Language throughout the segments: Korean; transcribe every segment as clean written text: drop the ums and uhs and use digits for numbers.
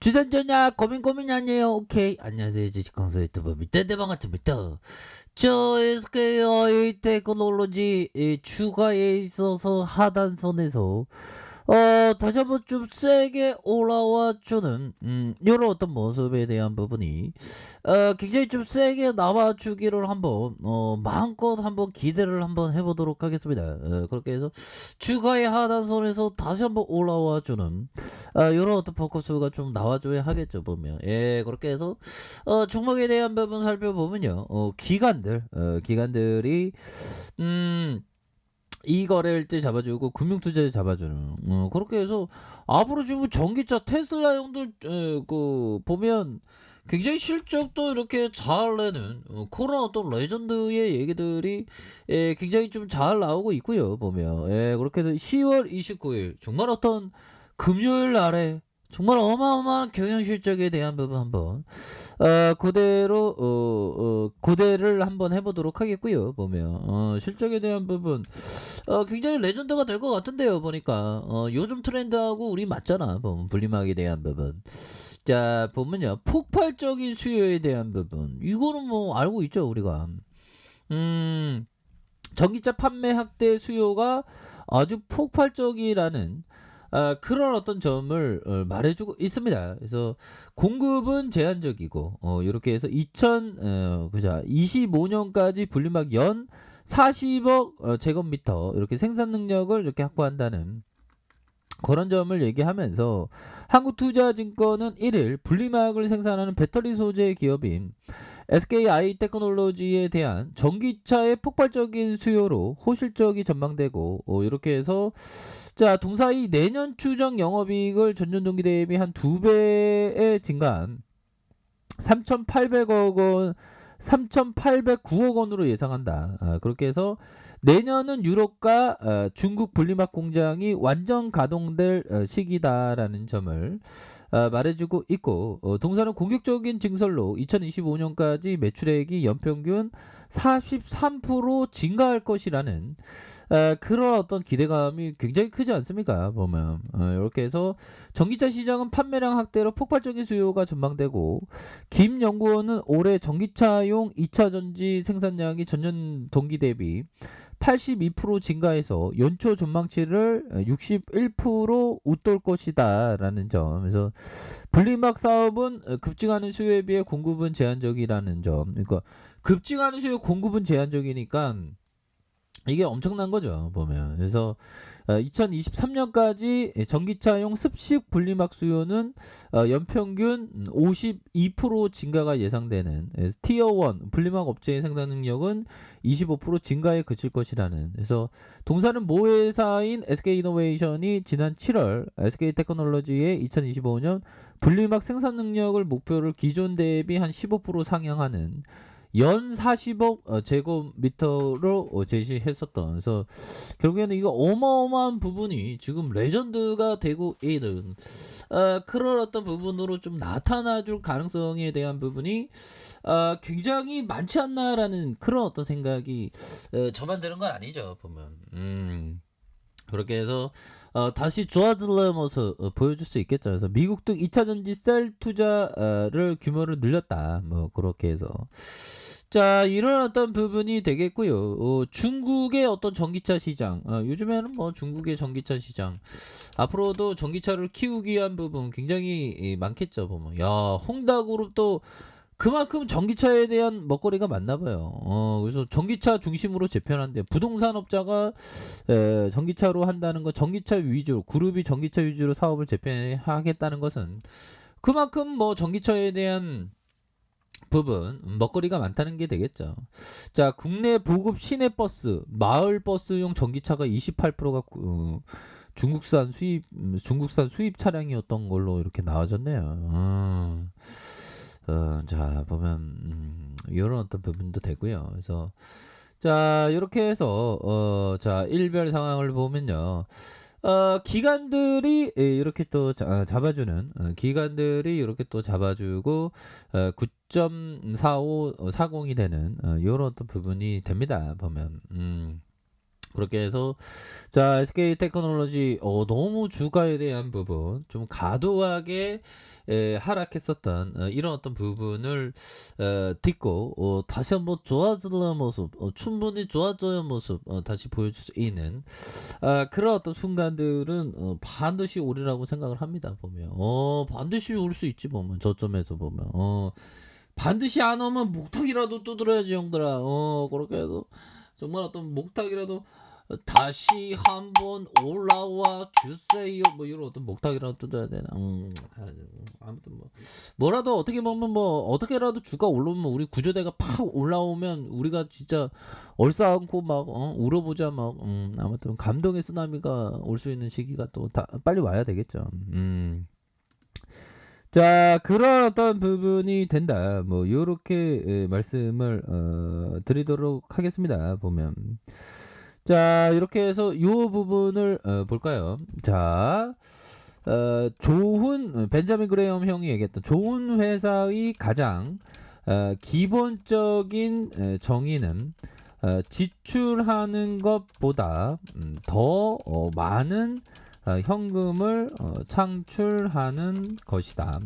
주전자냐 고민 아니에요. 오케이. 안녕하세요. 주식kon설 유튜버 밑에 반갑습니다. 저 SKI 테크놀로지 추가에 있어서 하단선에서 다시 한번 좀 세게 올라와 주는 요런 어떤 모습에 대한 부분이 굉장히 좀 세게 나와 주기를 한번 마음껏 한번 기대를 한번 해 보도록 하겠습니다. 그렇게 해서 추가의 하단선에서 다시 한번 올라와 주는 요런 어떤 포커스가 좀 나와줘야 하겠죠, 보면. 예, 그렇게 해서 종목에 대한 부분 살펴보면요. 기관들이 이거래일때 잡아주고 금융투자에 잡아주는 그렇게 해서 앞으로 지금 전기차 테슬라용들 보면 굉장히 실적도 이렇게 잘 내는 그런 어떤 레전드의 얘기들이 굉장히 좀 잘 나오고 있고요, 보면. 예, 그렇게 해서 10월 29일 정말 어떤 금요일 날에 정말 어마어마한 경영 실적에 대한 부분 한번 그대로 고대를 한번 해보도록 하겠고요, 보면. 실적에 대한 부분 굉장히 레전드가 될 것 같은데요, 보니까. 요즘 트렌드하고 우리 맞잖아, 보면. 분리막에 대한 부분. 자, 보면요. 폭발적인 수요에 대한 부분. 이거는 뭐 알고 있죠, 우리가. 음, 전기차 판매 확대 수요가 아주 폭발적이라는 그런 어떤 점을 말해주고 있습니다. 그래서 공급은 제한적이고 이렇게 해서 2025년까지 분리막 연 40억 제곱미터 이렇게 생산 능력을 이렇게 확보한다는 그런 점을 얘기하면서 한국투자증권은 1일 분리막을 생산하는 배터리 소재 기업인 SKI 테크놀로지에 대한 전기차의 폭발적인 수요로 호실적이 전망되고 이렇게 해서 자 동사이 내년 추정 영업이익을 전년 동기 대비 한 2배에 증가한 3,800억 원 3,809억 원으로 예상한다. 그렇게 해서 내년은 유럽과 중국 분리막 공장이 완전 가동될 시기다라는 점을 말해주고 있고 동사는 공격적인 증설로 2025년까지 매출액이 연평균 43% 증가할 것이라는 그런 어떤 기대감이 굉장히 크지 않습니까? 보면 이렇게 해서 전기차 시장은 판매량 확대로 폭발적인 수요가 전망되고 김 연구원은 올해 전기차용 2차 전지 생산량이 전년 동기 대비 82% 증가해서 연초 전망치를 61% 웃돌 것이다 라는 점. 그래서 분리막 사업은 급증하는 수요에 비해 공급은 제한적이라는 점. 그러니까 급증하는 수요 공급은 제한적이니까 이게 엄청난 거죠, 보면. 그래서 2023년까지 전기차용 습식 분리막 수요는 연평균 52% 증가가 예상되는 티어 1 분리막 업체의 생산 능력은 25% 증가에 그칠 것이라는. 그래서 동사는 모회사인 SK이노베이션이 지난 7월 SK테크놀로지의 2025년 분리막 생산 능력을 목표를 기존 대비 한 15% 상향하는 연 40억 제곱미터로 제시했었던. 그래서 결국에는 이거 어마어마한 부분이 지금 레전드가 되고 있는 그런 어떤 부분으로 좀 나타나줄 가능성에 대한 부분이 굉장히 많지 않나라는 그런 어떤 생각이 저만 드는 건 아니죠, 보면. 그렇게 해서 다시 좋아질 모습 보여줄 수 있겠죠. 그래서 미국 등 2차 전지 셀 투자를 규모를 늘렸다. 뭐 그렇게 해서 자 이런 어떤 부분이 되겠고요. 중국의 어떤 전기차 시장 요즘에는 뭐 중국의 전기차 시장 앞으로도 전기차를 키우기 위한 부분 굉장히 많겠죠. 보면 야 홍다그룹도 그만큼 전기차에 대한 먹거리가 많나 봐요. 그래서 전기차 중심으로 재편한대. 부동산업자가 전기차로 한다는 거, 전기차 위주, 그룹이 전기차 위주로 사업을 재편하겠다는 것은 그만큼 뭐 전기차에 대한 부분 먹거리가 많다는 게 되겠죠. 자, 국내 보급 시내버스, 마을버스용 전기차가 28%가 중국산 수입 차량이었던 걸로 이렇게 나와졌네요. 자 보면 이런 어떤 부분도 되고요. 그래서 자 이렇게 해서 자 일별 상황을 보면요. 기관들이 이렇게 또 잡아주는 기관들이 이렇게 또 잡아주고 9.4540이 되는 이런 어떤 부분이 됩니다. 보면 그렇게 해서 자 SK 테크놀로지 너무 주가에 대한 부분 좀 과도하게 하락했었던 이런 어떤 부분을 딛고 다시 한번 좋아지는 모습 충분히 좋아져야 모습 다시 보여줄 수 있는 그런 어떤 순간들은 반드시 오리라고 생각을 합니다. 보면 반드시 올 수 있지 보면 저점에서 보면 반드시 안 오면 목탁이라도 두드려야지 형들아. 그렇게 해서 정말 어떤 목탁이라도 다시 한번 올라와 주세요. 뭐 이런 어떤 목탁이라도 뜯어야 되나. 아무튼 뭐라도 어떻게 보면 뭐 어떻게라도 주가 올라오면 우리 구조대가 팍 올라오면 우리가 진짜 얼싸안고 막 울어보자 막 아무튼 감동의 쓰나미가 올 수 있는 시기가 또 다 빨리 와야 되겠죠. 자, 그런 어떤 부분이 된다. 뭐 요렇게 말씀을 드리도록 하겠습니다. 보면 자, 이렇게 해서 요 부분을 볼까요? 자, 좋은 벤자민 그레엄 형이 얘기했던 좋은 회사의 가장 기본적인 정의는 지출하는 것보다 더 많은 현금을 창출하는 것이다.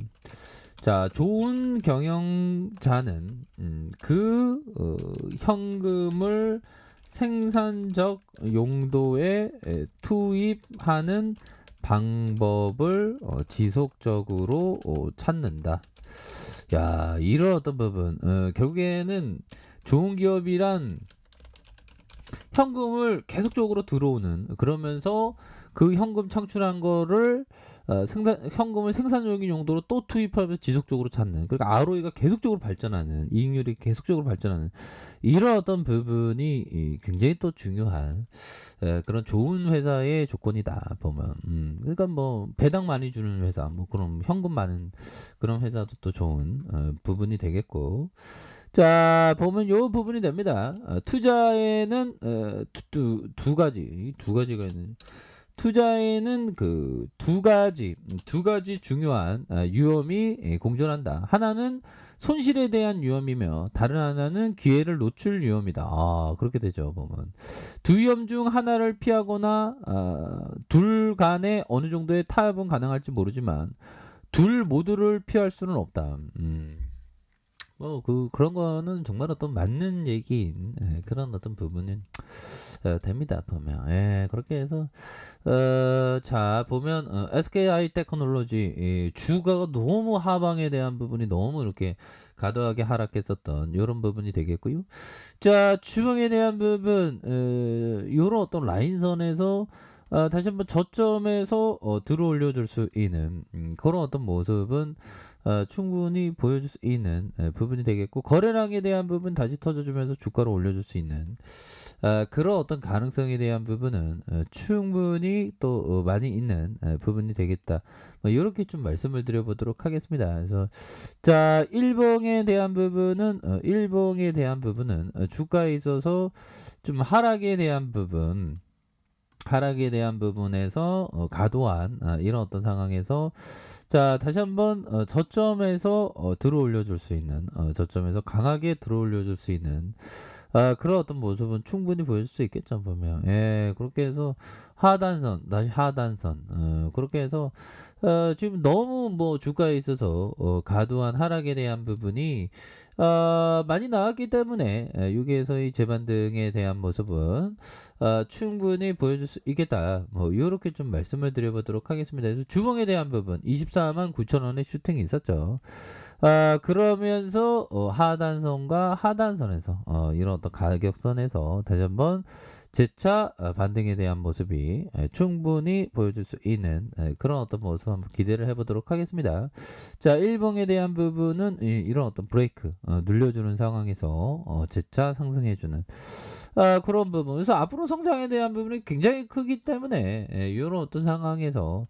자, 좋은 경영자는 그 현금을 생산적 용도에 투입하는 방법을 지속적으로 찾는다. 야, 이런 어떤 부분 결국에는 좋은 기업이란 현금을 계속적으로 들어오는 그러면서 그 현금 창출한 거를 현금을 생산적인 용도로 또 투입하면서 지속적으로 찾는 그러니까 ROE가 계속적으로 발전하는 이익률이 계속적으로 발전하는 이런 어떤 부분이 굉장히 또 중요한 그런 좋은 회사의 조건이다 보면 그러니까 뭐 배당 많이 주는 회사 뭐 그럼 현금 많은 그런 회사도 또 좋은 부분이 되겠고 자 보면 요 부분이 됩니다. 투자에는 두 가지가 있는 투자에는 그 두 가지 중요한 위험이 공존한다. 하나는 손실에 대한 위험이며 다른 하나는 기회를 놓칠 위험이다. 그렇게 되죠. 보면 두 위험 중 하나를 피하거나 둘 간에 어느 정도의 타협은 가능할지 모르지만 둘 모두를 피할 수는 없다. 그런 거는 정말 어떤 맞는 얘기인 그런 어떤 부분은 됩니다. 보면 그렇게 해서 자 보면 SKI 테크놀로지 주가가 너무 하방에 대한 부분이 너무 이렇게 과도하게 하락했었던 이런 부분이 되겠고요. 자 주봉에 대한 부분 이런 어떤 라인선에서 다시 한번 저점에서 들어올려 줄 수 있는 그런 어떤 모습은 충분히 보여줄 수 있는 부분이 되겠고 거래량에 대한 부분 다시 터져주면서 주가를 올려줄 수 있는 그런 어떤 가능성에 대한 부분은 충분히 또 많이 있는 부분이 되겠다. 이렇게 좀 말씀을 드려보도록 하겠습니다. 그래서 자 일봉에 대한 부분은 주가에 있어서 좀 하락에 대한 부분에서 과도한 이런 어떤 상황에서 자 다시 한번 저점에서 들어올려 줄 수 있는 저점에서 강하게 들어올려 줄 수 있는 그런 어떤 모습은 충분히 보여줄 수 있겠죠 보면 그렇게 해서 다시 하단선 그렇게 해서 지금 너무 뭐 주가에 있어서 과도한 하락에 대한 부분이 많이 나왔기 때문에 여기에서의 재반등에 대한 모습은 충분히 보여줄 수 있겠다. 뭐 이렇게 좀 말씀을 드려보도록 하겠습니다. 그래서 주봉에 대한 부분 24만 9천 원의 슈팅이 있었죠. 그러면서 하단선과 하단선에서 이런 어떤 가격선에서 다시 한번 재차 반등에 대한 모습이 충분히 보여줄 수 있는 그런 어떤 모습 한번 기대를 해보도록 하겠습니다. 자, 일봉에 대한 부분은 이런 어떤 브레이크 눌려주는 상황에서 재차 상승해주는 그런 부분. 그래서 앞으로 성장에 대한 부분이 굉장히 크기 때문에 이런 어떤 상황에서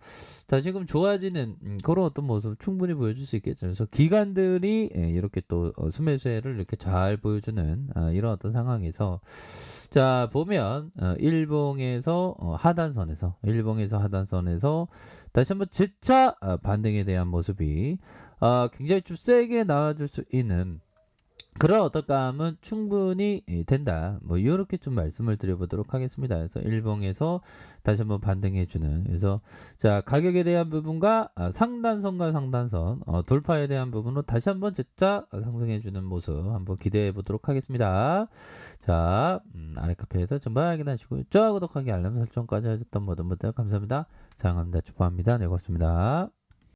자 지금 좋아지는 그런 어떤 모습 충분히 보여줄 수 있겠죠. 그래서 기관들이 이렇게 또 수매수혜를 이렇게 잘 보여주는 이런 어떤 상황에서 자 보면 일봉에서 하단선에서 다시 한번 재차 반등에 대한 모습이 굉장히 좀 세게 나와줄 수 있는 그런 어떨감은 충분히 된다. 뭐 이렇게 좀 말씀을 드려보도록 하겠습니다. 그래서 일봉에서 다시 한번 반등해주는. 그래서 자 가격에 대한 부분과 상단선과 상단선 돌파에 대한 부분으로 다시 한번 재차 상승해주는 모습 한번 기대해 보도록 하겠습니다. 자 아래 카페에서 전부 확인하시고 좋아요 구독하기 알람 설정까지 하셨던 모든 분들 감사합니다. 사랑합니다. 축복합니다. 네 고맙습니다.